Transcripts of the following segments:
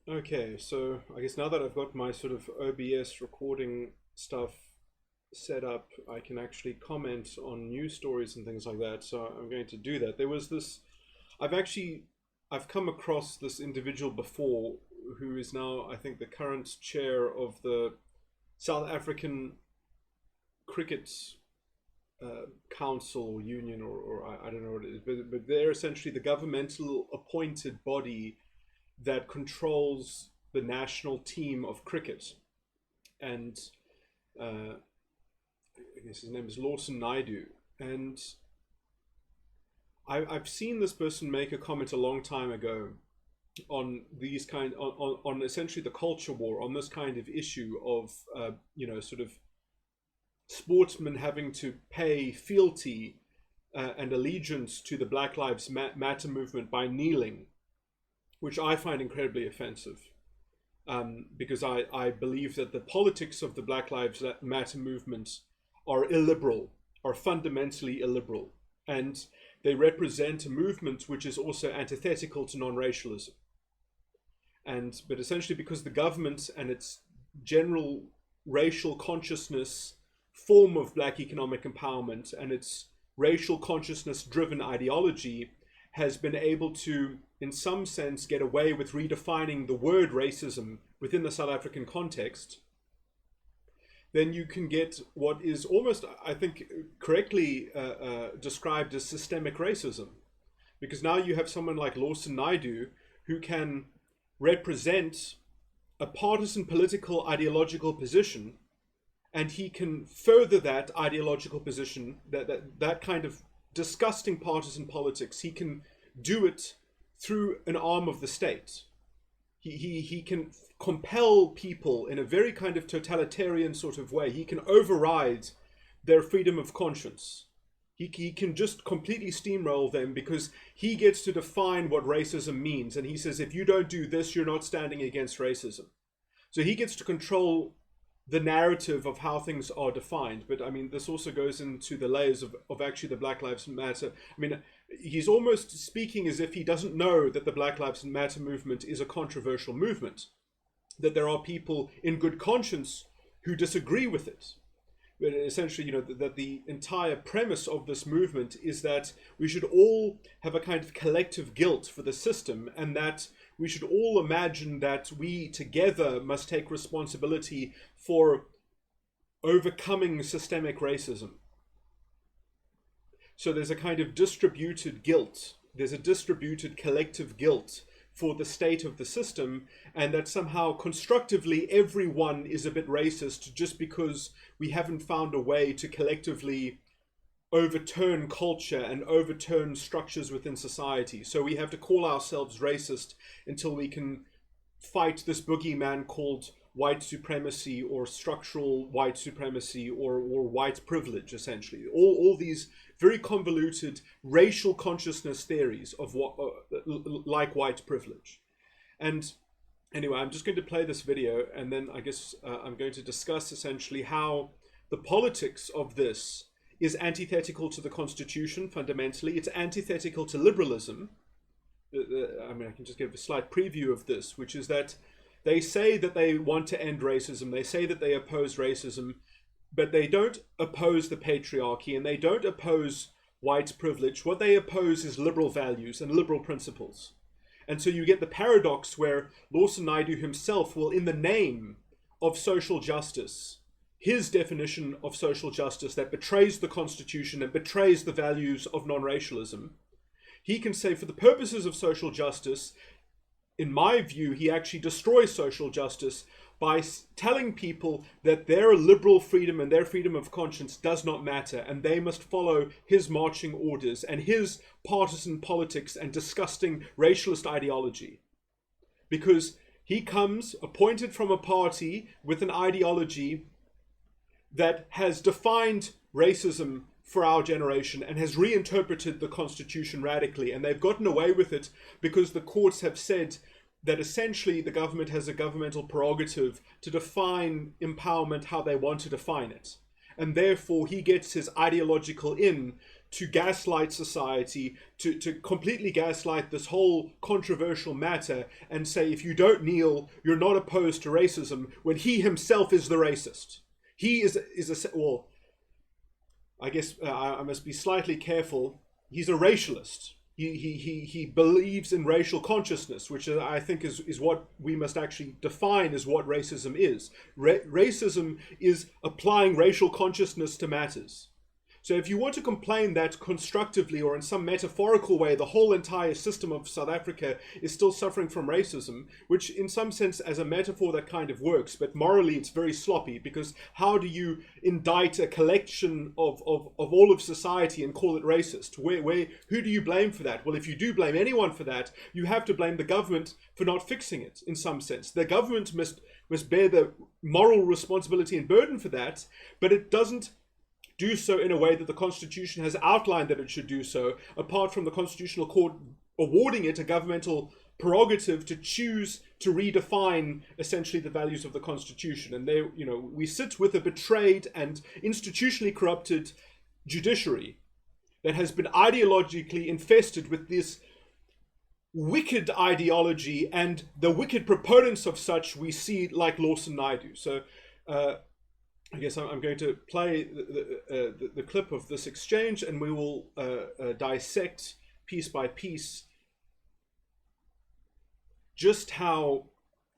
Okay, so I guess now that I've got my sort of OBS recording stuff set up, I can actually comment on news stories and things like that. So I'm going to do that. There was this, I've actually, I've come across this individual before who is now, I think, the current chair of the South African Cricket Council or Union, or I don't know what it is, but they're essentially the governmental appointed body that controls the national team of cricket. And I guess his name is Lawson Naidoo. And I've seen this person make a comment a long time ago on these on essentially the culture war, on this kind of issue of sort of sportsmen having to pay fealty and allegiance to the Black Lives Matter movement by kneeling, which I find incredibly offensive, because I believe that the politics of the Black Lives Matter movement are illiberal, are fundamentally illiberal, and they represent a movement which is also antithetical to non-racialism. But essentially, because the government and its general racial consciousness form of black economic empowerment and its racial consciousness driven ideology has been able to, in some sense, get away with redefining the word racism within the South African context, then you can get what is almost, I think, correctly described as systemic racism. Because now you have someone like Lawson Naidoo who can represent a partisan political ideological position, and he can further that ideological position, that kind of disgusting partisan politics. He can do it through an arm of the state. He can compel people in a very kind of totalitarian sort of way. He can override their freedom of conscience. He can just completely steamroll them because he gets to define what racism means. And he says, if you don't do this, you're not standing against racism. So he gets to control the narrative of how things are defined. But I mean, this also goes into the layers of actually the Black Lives Matter. I mean, he's almost speaking as if he doesn't know that the Black Lives Matter movement is a controversial movement, that there are people in good conscience who disagree with it. But essentially, that the entire premise of this movement is that we should all have a kind of collective guilt for the system, and that we should all imagine that we together must take responsibility for overcoming systemic racism. So there's a kind of distributed guilt. There's a distributed collective guilt for the state of the system, and that somehow constructively everyone is a bit racist just because we haven't found a way to collectively overturn culture and overturn structures within society. So we have to call ourselves racist until we can fight this boogeyman called white supremacy or structural white supremacy or white privilege, essentially. All these very convoluted racial consciousness theories of what, like white privilege. And anyway, I'm just going to play this video, and then I guess I'm going to discuss essentially how the politics of this is antithetical to the Constitution fundamentally. It's antithetical to liberalism. I mean, I can just give a slight preview of this, which is that they say that they want to end racism. They say that they oppose racism, but they don't oppose the patriarchy and they don't oppose white privilege. What they oppose is liberal values and liberal principles. And so you get the paradox where Lawson Naidoo himself will, in the name of social justice, his definition of social justice that betrays the Constitution and betrays the values of non-racialism, he can say, for the purposes of social justice, in my view, he actually destroys social justice by telling people that their liberal freedom and their freedom of conscience does not matter, and they must follow his marching orders and his partisan politics and disgusting racialist ideology. Because he comes appointed from a party with an ideology that has defined racism for our generation and has reinterpreted the Constitution radically. And they've gotten away with it because the courts have said that essentially the government has a governmental prerogative to define empowerment how they want to define it. And therefore he gets his ideological in to gaslight society, to completely gaslight this whole controversial matter and say, if you don't kneel, you're not opposed to racism, when he himself is the racist. He is a, well, I guess I must be slightly careful. He's a racialist. He believes in racial consciousness, which I think is what we must actually define as what racism is. Racism is applying racial consciousness to matters. So if you want to complain that constructively or in some metaphorical way the whole entire system of South Africa is still suffering from racism, which in some sense as a metaphor that kind of works, but morally it's very sloppy, because how do you indict a collection of all of society and call it racist? Who do you blame for that? Well, if you do blame anyone for that, you have to blame the government for not fixing it in some sense. The government must bear the moral responsibility and burden for that, but it doesn't do so in a way that the Constitution has outlined that it should do so, apart from the Constitutional Court awarding it a governmental prerogative to choose to redefine essentially the values of the Constitution. And they, we sit with a betrayed and institutionally corrupted judiciary that has been ideologically infested with this wicked ideology, and the wicked proponents of such we see like Lawson Naidoo. So I guess I'm going to play the clip of this exchange, and we will dissect piece by piece just how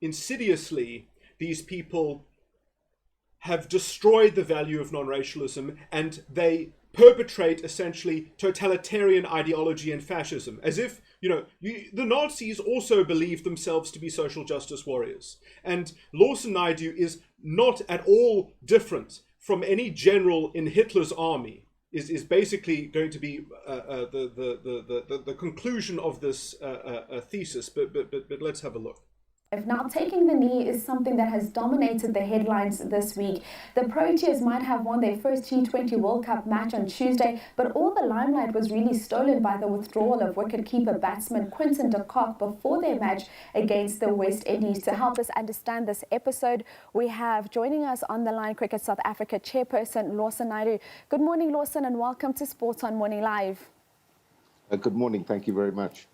insidiously these people have destroyed the value of non-racialism, and they perpetrate essentially totalitarian ideology and fascism, as if the Nazis also believed themselves to be social justice warriors. And Lawson Naidoo is not at all different from any general in Hitler's army, is basically going to be the conclusion of this thesis. But let's have a look. Now, taking the knee is something that has dominated the headlines this week. The Proteas might have won their first T20 World Cup match on Tuesday, but all the limelight was really stolen by the withdrawal of wicketkeeper batsman Quinton De Kock before their match against the West Indies. To help us understand this episode, we have joining us on the line Cricket South Africa chairperson Lawson Naidoo. Good morning, Lawson, and welcome to Sports on Morning Live. Good morning. Thank you very much.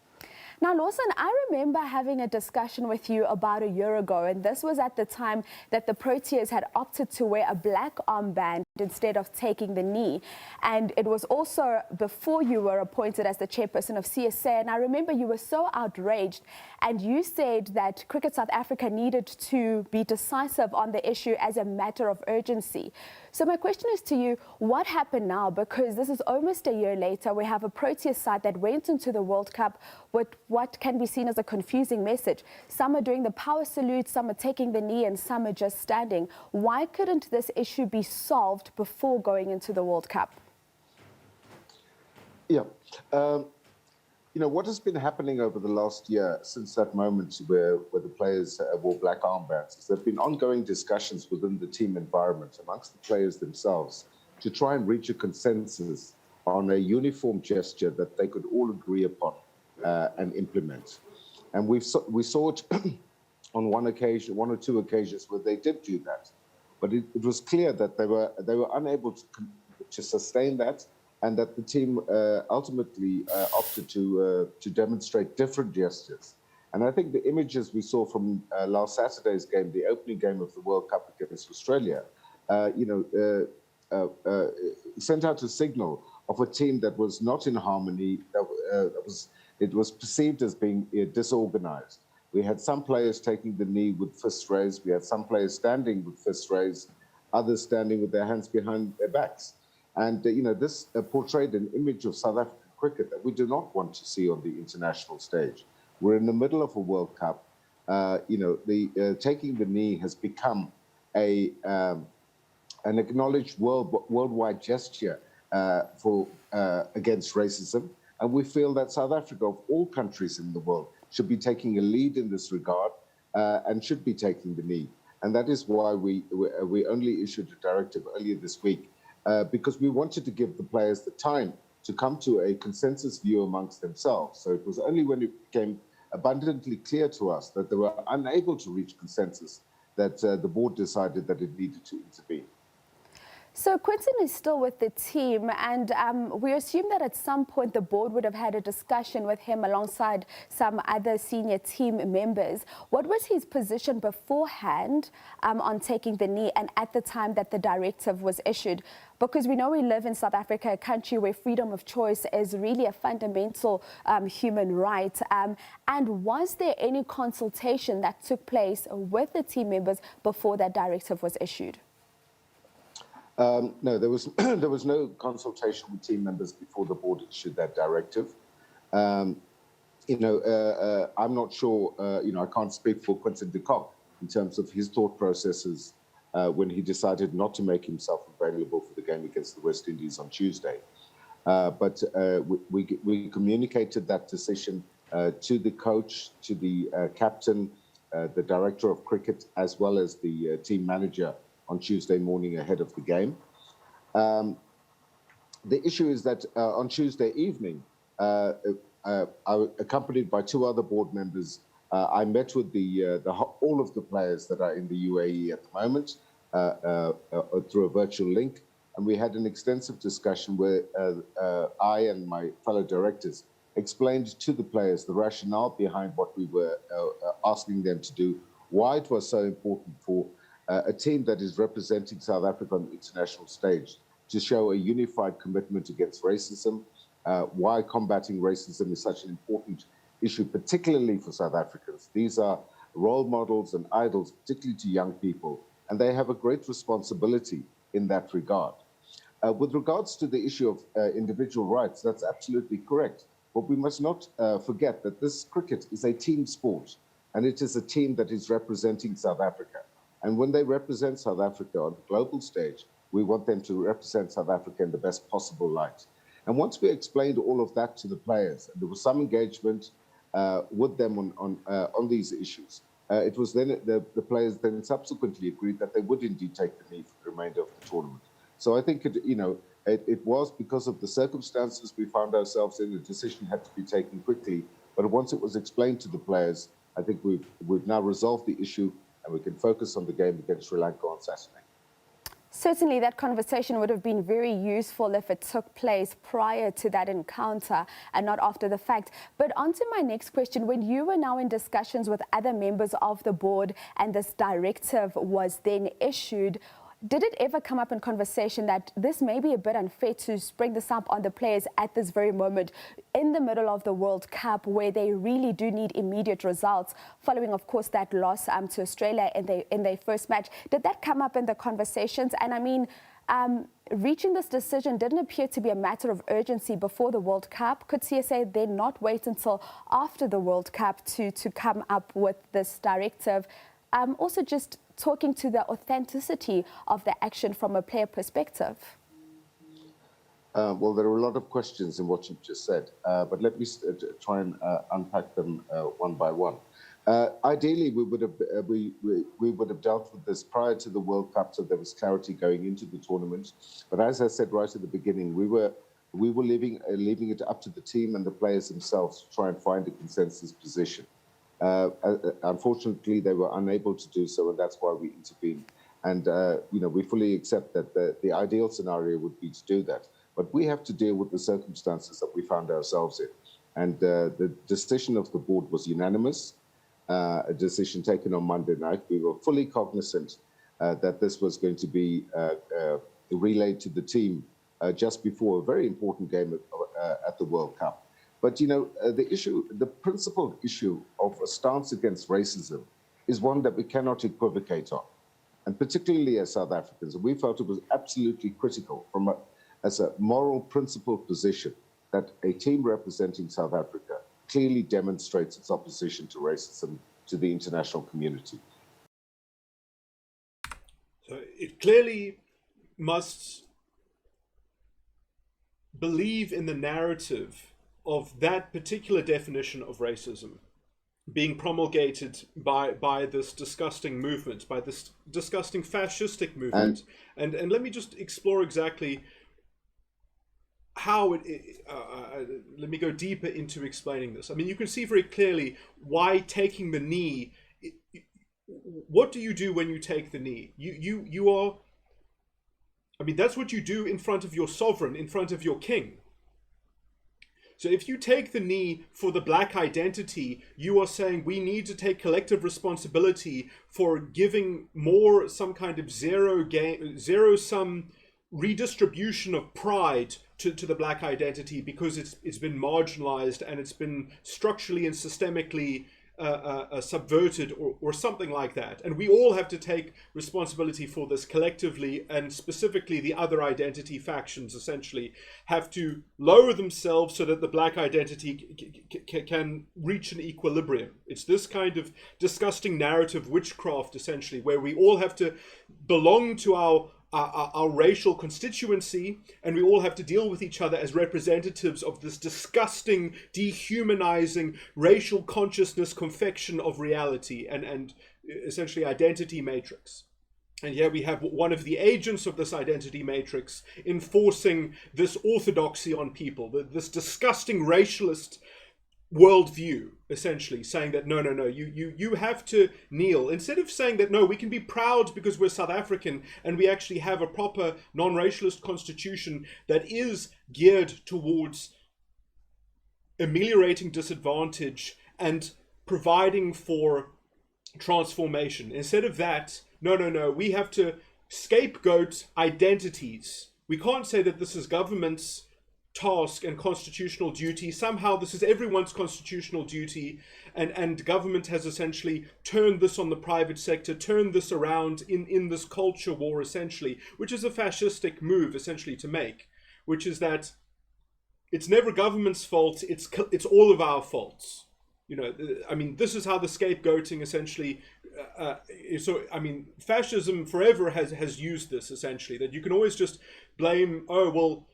Now, Lawson, I remember having a discussion with you about a year ago, and this was at the time that the Proteas had opted to wear a black armband instead of taking the knee. And it was also before you were appointed as the chairperson of CSA. And I remember you were so outraged, and you said that Cricket South Africa needed to be decisive on the issue as a matter of urgency. So my question is to you, what happened now? Because this is almost a year later. We have a Proteas side that went into the World Cup with what can be seen as a confusing message. Some are doing the power salute, some are taking the knee, and some are just standing. Why couldn't this issue be solved before going into the World Cup? Yeah. What has been happening over the last year since that moment where the players wore black armbands is there have been ongoing discussions within the team environment amongst the players themselves to try and reach a consensus on a uniform gesture that they could all agree upon and implement. And we saw it on one or two occasions where they did do that. But it was clear that they were unable to sustain that, and that the team ultimately opted to demonstrate different gestures. And I think the images we saw from last Saturday's game, the opening game of the World Cup against Australia, sent out a signal of a team that was not in harmony. It was perceived as being disorganized. We had some players taking the knee with fists raised. We had some players standing with fists raised, others standing with their hands behind their backs. And, this portrayed an image of South African cricket that we do not want to see on the international stage. We're in the middle of a World Cup. Taking the knee has become an acknowledged worldwide gesture against racism. And we feel that South Africa, of all countries in the world, should be taking a lead in this regard and should be taking the knee. And that is why we only issued a directive earlier this week, because we wanted to give the players the time to come to a consensus view amongst themselves. So it was only when it became abundantly clear to us that they were unable to reach consensus that the board decided that it needed to intervene. So Quinton is still with the team, and we assume that at some point the board would have had a discussion with him alongside some other senior team members. What was his position beforehand on taking the knee and at the time that the directive was issued? Because we know we live in South Africa, a country where freedom of choice is really a fundamental human right. And was there any consultation that took place with the team members before that directive was issued? No, there was there was no consultation with team members before the board issued that directive. I'm not sure. I can't speak for Quinton De Kock in terms of his thought processes when he decided not to make himself available for the game against the West Indies on Tuesday. But we communicated that decision to the coach, to the captain, the director of cricket, as well as the team manager on Tuesday morning ahead of the game. The issue is that on Tuesday evening, accompanied by two other board members, I met with all of the players that are in the UAE at the moment through a virtual link, and we had an extensive discussion where I and my fellow directors explained to the players the rationale behind what we were asking them to do, why it was so important for a team that is representing South Africa on the international stage to show a unified commitment against racism, why combating racism is such an important issue, particularly for South Africans. These are role models and idols, particularly to young people, and they have a great responsibility in that regard. With regards to the issue of individual rights, that's absolutely correct. But we must not forget that this cricket is a team sport, and it is a team that is representing South Africa. And when they represent South Africa on the global stage, we want them to represent South Africa in the best possible light. And once we explained all of that to the players, and there was some engagement with them on these issues, it was then the players then subsequently agreed that they would indeed take the knee for the remainder of the tournament. So I think it was because of the circumstances we found ourselves in. The decision had to be taken quickly, but once it was explained to the players, I think we've now resolved the issue, and we can focus on the game against Sri Lanka on Saturday. Certainly that conversation would have been very useful if it took place prior to that encounter and not after the fact. But on to my next question. When you were now in discussions with other members of the board and this directive was then issued, did it ever come up in conversation that this may be a bit unfair to spring this up on the players at this very moment in the middle of the World Cup, where they really do need immediate results following, of course, that loss to Australia in their first match? Did that come up in the conversations? And I mean, reaching this decision didn't appear to be a matter of urgency before the World Cup. Could CSA then not wait until after the World Cup to come up with this directive? Also just talking to the authenticity of the action from a player perspective. Well, there are a lot of questions in what you've just said, but let me try and unpack them one by one. Ideally, we would have dealt with this prior to the World Cup, so there was clarity going into the tournament. But as I said right at the beginning, we were leaving it up to the team and the players themselves to try and find a consensus position. Unfortunately, they were unable to do so, and that's why we intervened. And we fully accept that the ideal scenario would be to do that. But we have to deal with the circumstances that we found ourselves in. And the decision of the board was unanimous, a decision taken on Monday night. We were fully cognizant that this was going to be relayed to the team just before a very important game at the World Cup. But, the principal issue of a stance against racism is one that we cannot equivocate on. And particularly as South Africans, we felt it was absolutely critical as a moral principled position that a team representing South Africa clearly demonstrates its opposition to racism to the international community. So it clearly must believe in the narrative of that particular definition of racism being promulgated by this disgusting movement, by this disgusting fascistic movement. And let me just explore exactly how let me go deeper into explaining this. I mean, you can see very clearly why taking the knee, what do you do when you take the knee? You are, I mean, that's what you do in front of your sovereign, in front of your king. So if you take the knee for the black identity, you are saying we need to take collective responsibility for giving more some kind of zero-sum redistribution of pride to the black identity, because it's been marginalized and it's been structurally and systemically subverted or something like that. And we all have to take responsibility for this collectively, and specifically the other identity factions essentially have to lower themselves so that the black identity can reach an equilibrium. It's this kind of disgusting narrative witchcraft essentially, where we all have to belong to our racial constituency, and we all have to deal with each other as representatives of this disgusting, dehumanizing racial consciousness confection of reality and essentially identity matrix. And here we have one of the agents of this identity matrix enforcing this orthodoxy on people, this disgusting racialist worldview, essentially saying that no, you have to kneel, instead of saying that no, we can be proud because we're South African and we actually have a proper non-racialist constitution that is geared towards ameliorating disadvantage and providing for transformation. Instead of that, no, we have to scapegoat identities. We can't say that this is government's task and constitutional duty. Somehow this is everyone's constitutional duty, and government has essentially turned this on the private sector, turned this around in this culture war essentially, which is a fascistic move essentially to make, which is that it's never government's fault, it's all of our faults. You know, I mean, this is how the scapegoating essentially so I mean, fascism forever has used this essentially, that you can always just blame, oh well,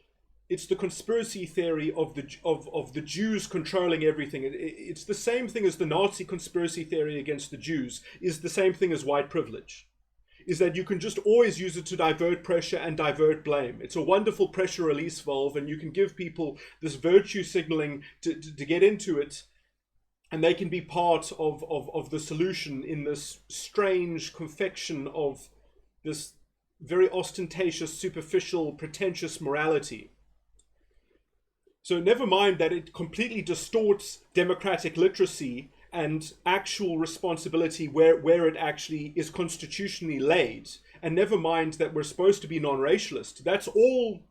it's the conspiracy theory of the Jews controlling everything. It's the same thing as the Nazi conspiracy theory against the Jews, is the same thing as white privilege, is that you can just always use it to divert pressure and divert blame. It's a wonderful pressure release valve, and you can give people this virtue signaling to get into it, and they can be part of the solution in this strange confection of this very ostentatious, superficial, pretentious morality. So never mind that it completely distorts democratic literacy and actual responsibility where it actually is constitutionally laid. And never mind that we're supposed to be non-racialist. That's all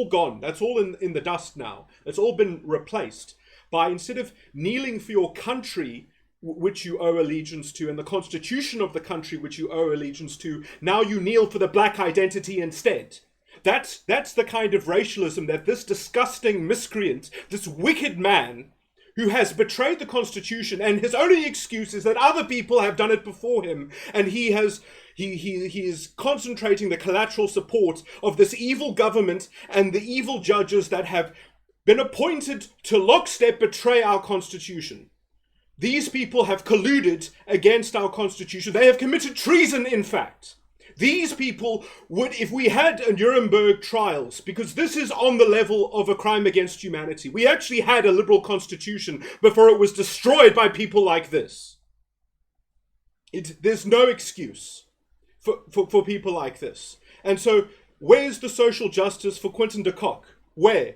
gone. That's all in the dust now. It's all been replaced by, instead of kneeling for your country, which you owe allegiance to, and the constitution of the country which you owe allegiance to, now you kneel for the black identity instead. That's the kind of racialism that this disgusting miscreant, this wicked man who has betrayed the Constitution, and his only excuse is that other people have done it before him, and he is concentrating the collateral support of this evil government and the evil judges that have been appointed to lockstep betray our Constitution. These people have colluded against our Constitution. They have committed treason, in fact. These people would, if we had a Nuremberg trials, because this is on the level of a crime against humanity. We actually had a liberal constitution before it was destroyed by people like this. There's no excuse for people like this. And so, where's the social justice for Quinton De Kock? Where?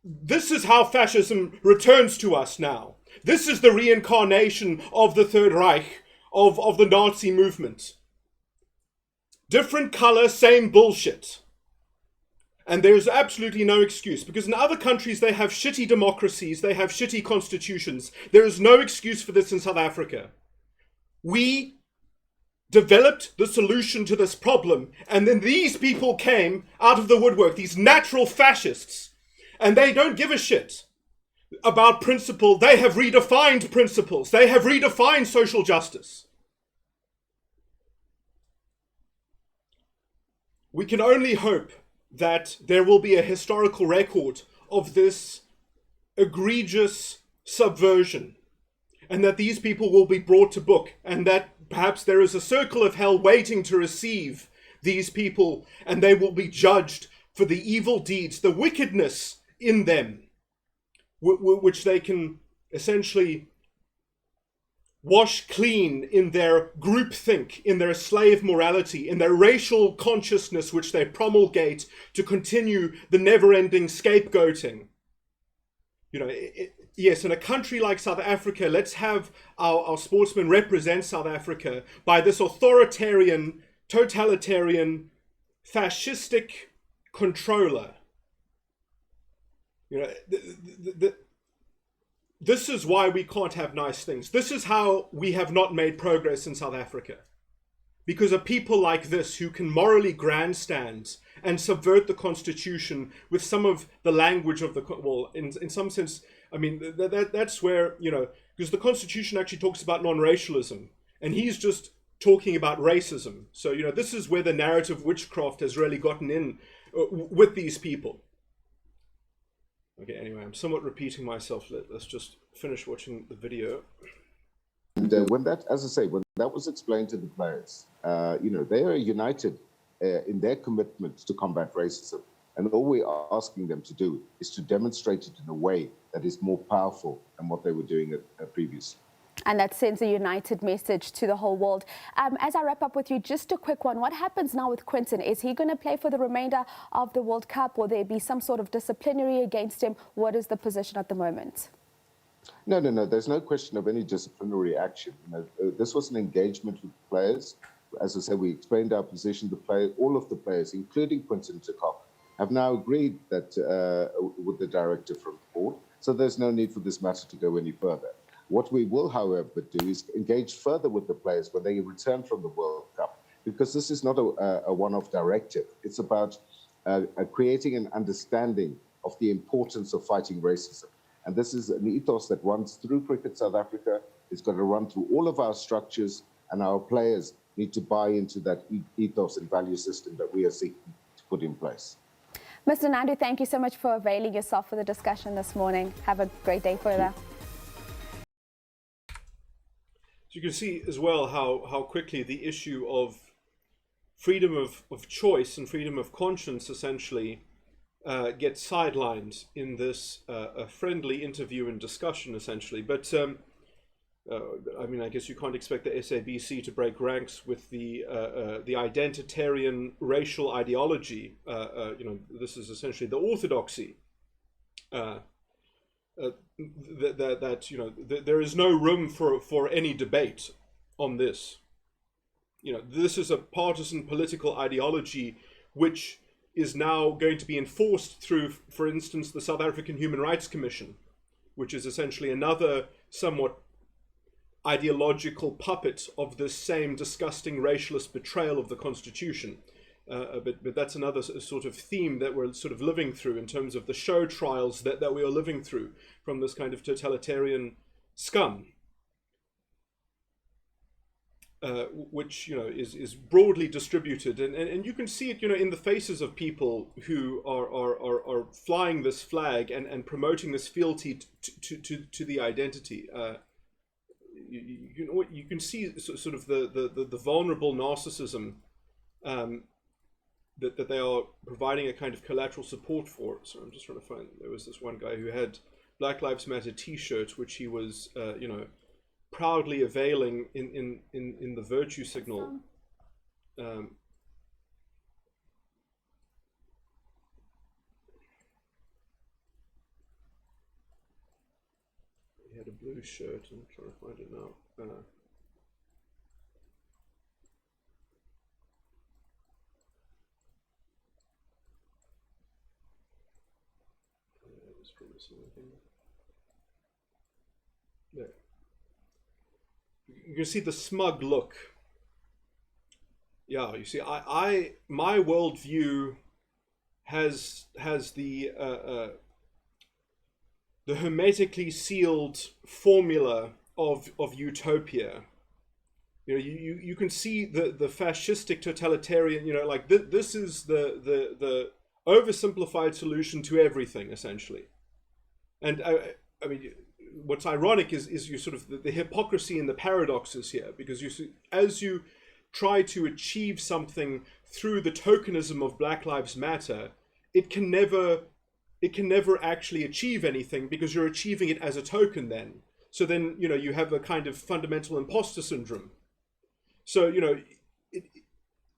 This is how fascism returns to us now. This is the reincarnation of the Third Reich, of the Nazi movement. Different color, same bullshit. And there's absolutely no excuse, because in other countries they have shitty democracies, they have shitty constitutions. There is no excuse for this in South Africa. We developed the solution to this problem, and then these people came out of the woodwork, these natural fascists, and they don't give a shit about principle. They have redefined principles. They have redefined social justice. We can only hope that there will be a historical record of this egregious subversion, and that these people will be brought to book, and that perhaps there is a circle of hell waiting to receive these people, and they will be judged for the evil deeds, the wickedness in them, which they can essentially wash clean in their groupthink, in their slave morality, in their racial consciousness which they promulgate to continue the never-ending scapegoating. You know, yes, in a country like South Africa, let's have our sportsmen represent South Africa by this authoritarian, totalitarian, fascistic controller. You know, this is why we can't have nice things. This is how we have not made progress in South Africa. Because of people like this who can morally grandstand and subvert the constitution with some of the language of the, well, in some sense, I mean, that's where, you know, because the constitution actually talks about non-racialism, and he's just talking about racism. So, you know, this is where the narrative witchcraft has really gotten in with these people. Okay, anyway, I'm somewhat repeating myself. Let's just finish watching the video. And when that, as I say, when that was explained to the players, you know, they are united in their commitment to combat racism. And all we are asking them to do is to demonstrate it in a way that is more powerful than what they were doing previously. And that sends a united message to the whole world. As I wrap up with you, just a quick one. What happens now with Quinton? Is he going to play for the remainder of the World Cup? Will there be some sort of disciplinary against him? What is the position at the moment? No. There's no question of any disciplinary action. You know, this was an engagement with players. As I said, we explained our position. All of the players, including Quinton De Kock, have now agreed that with the directive from the board. So there's no need for this matter to go any further. What we will, however, do is engage further with the players when they return from the World Cup, because this is not a one-off directive. It's about creating an understanding of the importance of fighting racism. And this is an ethos that runs through Cricket South Africa. It's going to run through all of our structures, and our players need to buy into that ethos and value system that we are seeking to put in place. Mr. Naidoo, thank you so much for availing yourself for the discussion this morning. Have a great day further. You can see as well how quickly the issue of freedom of choice and freedom of conscience essentially gets sidelined in this friendly interview and discussion essentially. But I mean, I guess you can't expect the SABC to break ranks with the identitarian racial ideology. You know, this is essentially the orthodoxy. That you know, there is no room for any debate on this. You know, this is a partisan political ideology which is now going to be enforced through, for instance, the South African Human Rights Commission, which is essentially another somewhat ideological puppet of this same disgusting racialist betrayal of the Constitution. But that's another sort of theme that we're sort of living through in terms of the show trials that we are living through from this kind of totalitarian scum, which, you know, is broadly distributed, and you can see it, you know, in the faces of people who are flying this flag and promoting this fealty to the identity. You can see sort of the vulnerable narcissism that they are providing a kind of collateral support for. So I'm just trying to find, there was this one guy who had Black Lives Matter t-shirt, which he was, you know, proudly availing in the virtue signal. He had a blue shirt. I'm trying to find it now. There. You can see the smug look. Yeah, you see, my worldview has the hermetically sealed formula of utopia. You know, you can see the fascistic totalitarian. You know, like this is the oversimplified solution to everything essentially. And I mean, what's ironic is you sort of the hypocrisy and the paradoxes here, because you see, as you try to achieve something through the tokenism of Black Lives Matter, it can never actually achieve anything, because you're achieving it as a token then. So then, you have a kind of fundamental imposter syndrome. So,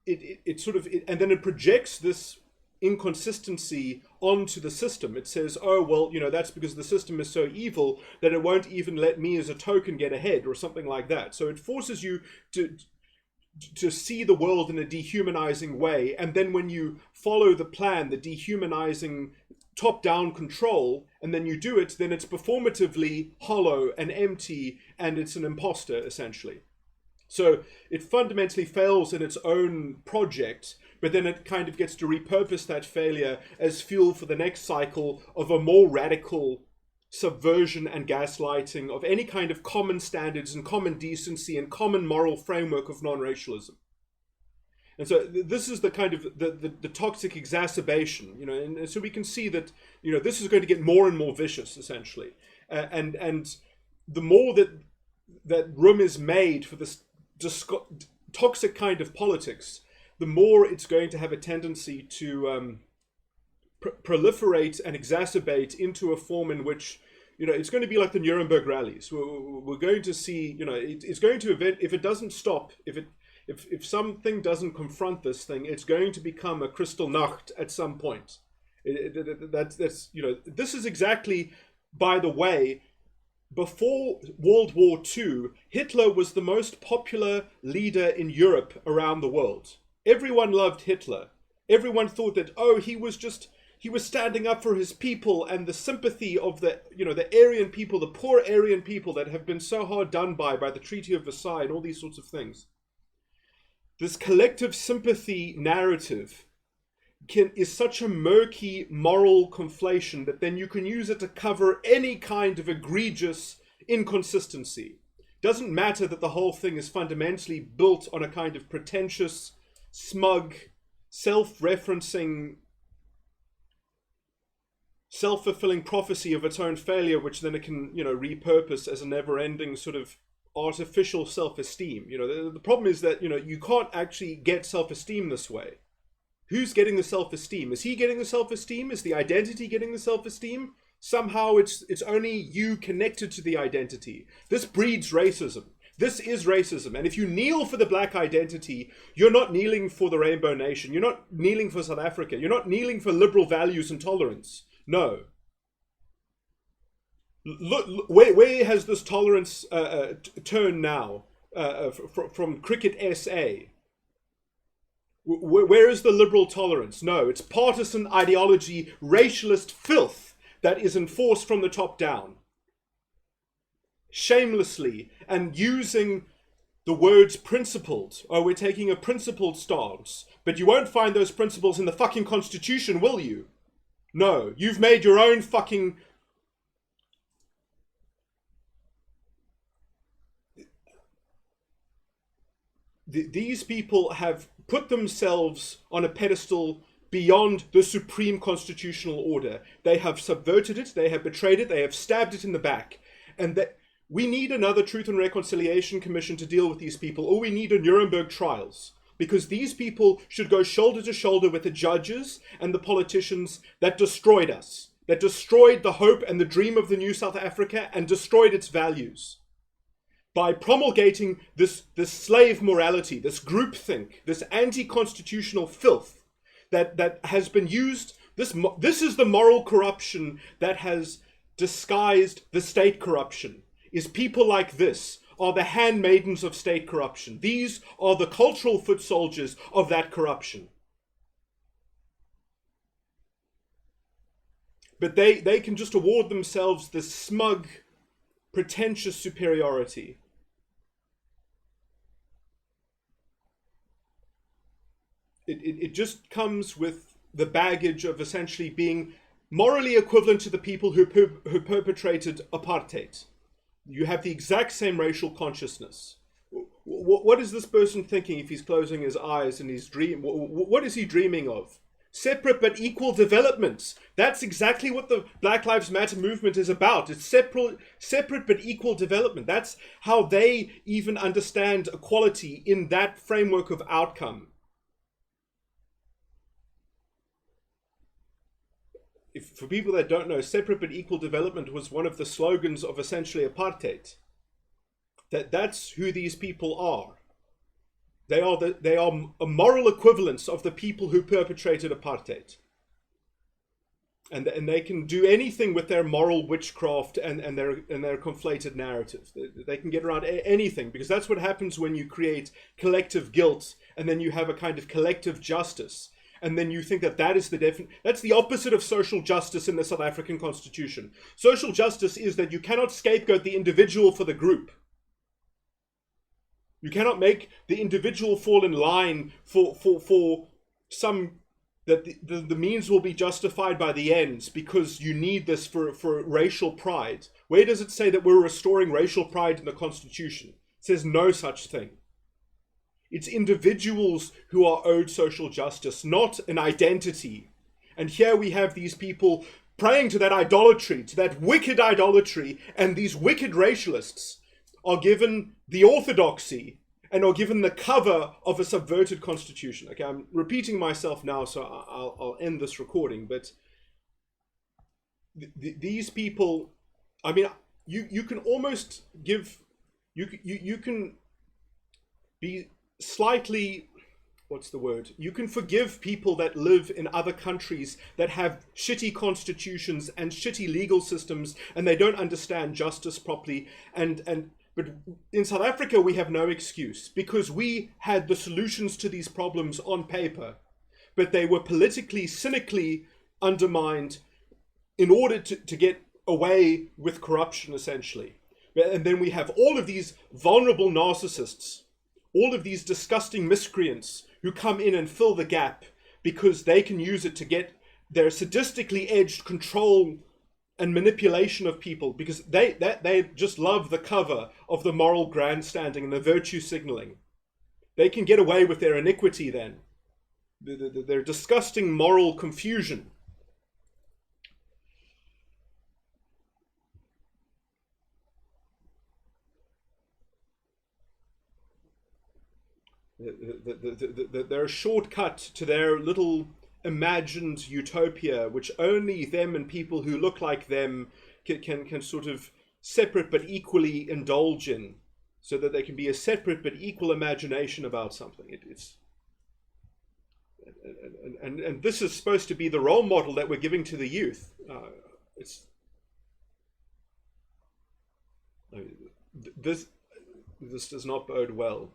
it sort of, and then it projects this inconsistency onto the system. It says, oh, well, that's because the system is so evil that it won't even let me as a token get ahead, or something like that. So it forces you to see the world in a dehumanizing way. And then when you follow the plan, the dehumanizing top-down control, and then you do it, then it's performatively hollow and empty, and it's an imposter, essentially. So it fundamentally fails in its own project, but then it kind of gets to repurpose that failure as fuel for the next cycle of a more radical subversion and gaslighting of any kind of common standards and common decency and common moral framework of non-racialism. And so this is the kind of the toxic exacerbation, and so we can see that, this is going to get more and more vicious, essentially. And the more that room is made for this toxic kind of politics, the more it's going to have a tendency to proliferate and exacerbate into a form in which, it's going to be like the Nuremberg rallies. We're going to see, it's going to event, if it doesn't stop, if something doesn't confront this thing, it's going to become a Kristallnacht at some point. That's this is exactly, by the way, before World War II, Hitler was the most popular leader in Europe around the world. Everyone loved Hitler. Everyone thought that, he was standing up for his people, and the sympathy of the Aryan people, the poor Aryan people that have been so hard done by the Treaty of Versailles and all these sorts of things. This collective sympathy narrative is such a murky moral conflation that then you can use it to cover any kind of egregious inconsistency. Doesn't matter that the whole thing is fundamentally built on a kind of pretentious, smug, self-referencing, self-fulfilling prophecy of its own failure, which then it can, repurpose as a never-ending sort of artificial self-esteem. The problem is that, you can't actually get self-esteem this way. Who's getting the self-esteem? Is he getting the self-esteem? Is the identity getting the self-esteem? Somehow it's only you connected to the identity. This breeds racism. This is racism. And if you kneel for the black identity, you're not kneeling for the Rainbow Nation. You're not kneeling for South Africa. You're not kneeling for liberal values and tolerance. No. Look, where has this tolerance turned now from Cricket SA? Where is the liberal tolerance? No, it's partisan ideology, racialist filth that is enforced from the top down. Shamelessly, and using the words principled. Oh, we're taking a principled stance. But you won't find those principles in the fucking Constitution, will you? No, you've made your own fucking... These people have put themselves on a pedestal beyond the supreme constitutional order. They have subverted it, they have betrayed it, they have stabbed it in the back. And that we need another Truth and Reconciliation Commission to deal with these people, or we need a Nuremberg trials. Because these people should go shoulder to shoulder with the judges and the politicians that destroyed us, that destroyed the hope and the dream of the new South Africa and destroyed its values. By promulgating this slave morality, this groupthink, this anti-constitutional filth that has been used. This is the moral corruption that has disguised the state corruption. Is people like this are the handmaidens of state corruption. These are the cultural foot soldiers of that corruption. But they can just award themselves this smug, pretentious superiority. It just comes with the baggage of essentially being morally equivalent to the people who perpetrated apartheid. You have the exact same racial consciousness. What is this person thinking if he's closing his eyes and he's dreaming? What is he dreaming of? Separate but equal development. That's exactly what the Black Lives Matter movement is about. It's separate but equal development. That's how they even understand equality in that framework of outcome. if for people that don't know, separate but equal development was one of the slogans of essentially apartheid. That's who these people are. They are a moral equivalence of the people who perpetrated apartheid. And they can do anything with their moral witchcraft and their conflated narrative. They can get around anything, because that's what happens when you create collective guilt and then you have a kind of collective justice. And then you think that is that's the opposite of social justice in the South African Constitution. Social justice is that you cannot scapegoat the individual for the group. You cannot make the individual fall in line for some, that the means will be justified by the ends, because you need this for racial pride. Where does it say that we're restoring racial pride in the Constitution? It says no such thing. It's individuals who are owed social justice, not an identity. And here we have these people praying to that idolatry, to that wicked idolatry, and these wicked racialists are given the orthodoxy and are given the cover of a subverted constitution. Okay, I'm repeating myself now, so I'll end this recording, but these people, I mean, you can almost give, you can be slightly, what's the word? You can forgive people that live in other countries that have shitty constitutions and shitty legal systems, and they don't understand justice properly, but in South Africa, we have no excuse, because we had the solutions to these problems on paper, but they were politically, cynically undermined in order to get away with corruption, essentially. And then we have all of these vulnerable narcissists, all of these disgusting miscreants who come in and fill the gap because they can use it to get their sadistically edged control and manipulation of people, because they just love the cover of the moral grandstanding and the virtue signaling. They can get away with their iniquity then, their disgusting moral confusion. They're a shortcut to their little imagined utopia, which only them and people who look like them can sort of separate but equally indulge in, so that they can be a separate but equal imagination about something. And this is supposed to be the role model that we're giving to the youth. This does not bode well.